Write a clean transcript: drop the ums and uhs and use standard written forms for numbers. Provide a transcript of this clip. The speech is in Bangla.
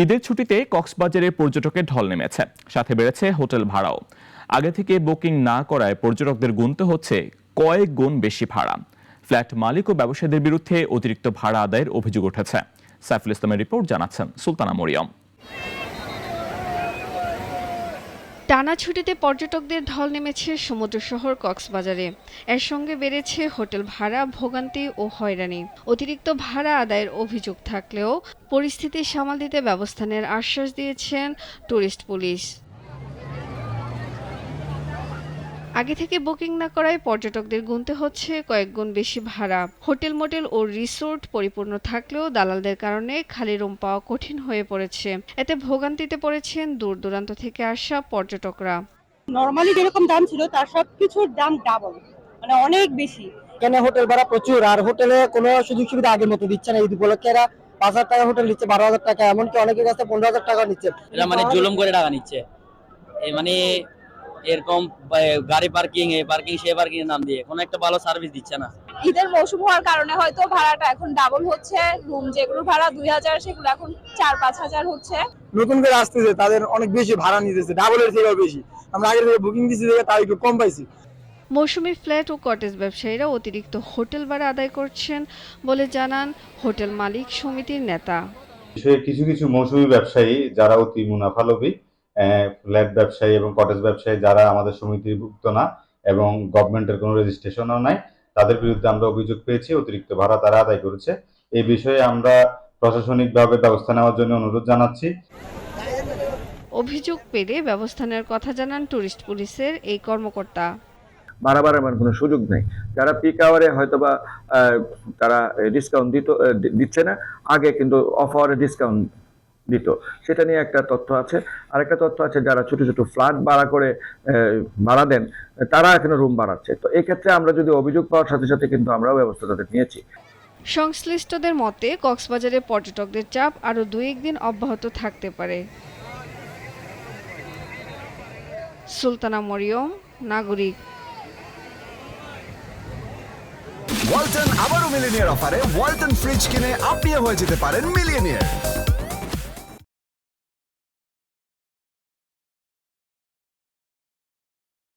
ঈদের ছুটিতে কক্সবাজারে পর্যটকের ঢল নেমেছে, সাথে বেড়েছে হোটেল ভাড়াও। আগে থেকে বুকিং না করায় পর্যটকদের গুনতে হচ্ছে কয়েক গুণ বেশি ভাড়া। ফ্ল্যাট মালিক ও ব্যবসায়ীদের বিরুদ্ধে অতিরিক্ত ভাড়া আদায়ের অভিযোগ উঠেছে। সাইফুল ইসলামের রিপোর্ট, জানাচ্ছেন সুলতানা মরিয়ম। টানা ছুটিতে পর্যটকদের ঢল নেমেছে সমুদ্র শহর কক্সবাজারে। এর সঙ্গে বেড়েছে হোটেল ভাড়া, ভোগান্তি ও হয়রানি। অতিরিক্ত ভাড়া আদায়ের অভিযোগ থাকলেও পরিস্থিতি সামাল দিতে ব্যবস্থা নেওয়ার আশ্বাস দিয়েছেন টুরিস্ট পুলিশ। আগে থেকে বুকিং না করায় পর্যটকদের গুনতে হচ্ছে কয়েক গুণ বেশি ভাড়া। হোটেল, মোটেল ও রিসোর্ট পরিপূর্ণ থাকলেও দালালদের কারণে খালি রুম পাওয়া কঠিন হয়ে পড়েছে। এতে ভোগান্তিতে পড়েছেন দূর দূরান্ত থেকে আসা পর্যটকরা। নরমালি যেরকম দাম ছিল তার সবকিছুর দাম ডাবল, মানে অনেক বেশি। এখানে হোটেল ভাড়া প্রচুর, আর হোটেলে কোনো সুযোগ সুবিধা আগের মতো দিচ্ছে না। ঈদ উপলক্ষে এরা 5,000 টাকা হোটেল নিচ্ছে, 12,000 টাকা, এমনকি অনেকের কাছে 15,000 টাকা নিচ্ছে। এটা মানে জুলুম করে টাকা নিচ্ছে। মানে এরকম গাড়ি পার্কিং, এই পার্কিং, সেই পার্কিং এর নাম দিয়ে কোনো একটা ভালো সার্ভিস দিচ্ছে না। ঈদের মৌসুম হওয়ার কারণে হয়তো ভাড়াটা এখন ডাবল হচ্ছে। রুম যেগুলো ভাড়া 2,000 সেগুলো এখন 4-5 হাজার হচ্ছে। নতুন করে আসতেছে, তাদের অনেক বেশি ভাড়া নিতেছে, ডাবলের থেকেও বেশি। আমরা আগে থেকে বুকিং দিচ্ছি দেখে তার একটু কম পাইছি। মৌসুমি ফ্ল্যাট ও কটেজ ব্যবসায়ীরা অতিরিক্ত হোটেল ভাড়া আদায় করছেন বলে জানান হোটেল মালিক সমিতির নেতা। কিছু কিছু মৌসুমী ব্যবসায়ী যারা অতি মুনাফালোভী, ফ্ল্যাট ব্যবসায়ী এবং কটেজ ব্যবসায়ী যারা আমাদের সমিতিভুক্ত না এবং গভর্নমেন্টের কোনো রেজিস্ট্রেশনও নাই, তাদের বিরুদ্ধে আমরা অভিযোগ পেয়েছি। অতিরিক্ত ভাড়া তারা আদায় করেছে। এই বিষয়ে আমরা প্রশাসনিকভাবে ব্যবস্থা নেওয়ার জন্য অনুরোধ জানাচ্ছি। অভিযোগ পেলে ব্যবস্থা নেওয়ার কথা জানান টুরিস্ট পুলিশের এই কর্মকর্তা। বাড়াবার কোনো সুযোগ নেই। যারা পিক আওয়ারে হয়তোবা তারা ডিসকাউন্ট দিচ্ছে না, আগে কিন্তু অফ আওয়ারে ডিসকাউন্ট দিত, সেটা নিয়ে একটা তথ্য আছে। আরেকটা তথ্য আছে, যারা ছোট ছোট ফ্ল্যাট ভাড়া করে ভাড়া দেন, তারা এখানে রুম বাড়াচ্ছে। তো এই ক্ষেত্রে আমরা যদি অভিযোগ পাওয়ার সাথে সাথে কিন্তু আমরাও ব্যবস্থা তাদের নিয়েছি। সংশ্লিষ্টদের মতে কক্সবাজারে পর্যটকদের চাপ আরও 2-1 দিন অব্যাহত থাকতে পারে। সুলতানা মরিয়ম, নাগরিক। ওয়ালটন আবারও মিলিনিয়ার অফারে ওয়ালটন ফ্রিজ কিনে আপনিও হয়ে যেতে পারেন মিলিয়নিয়ার।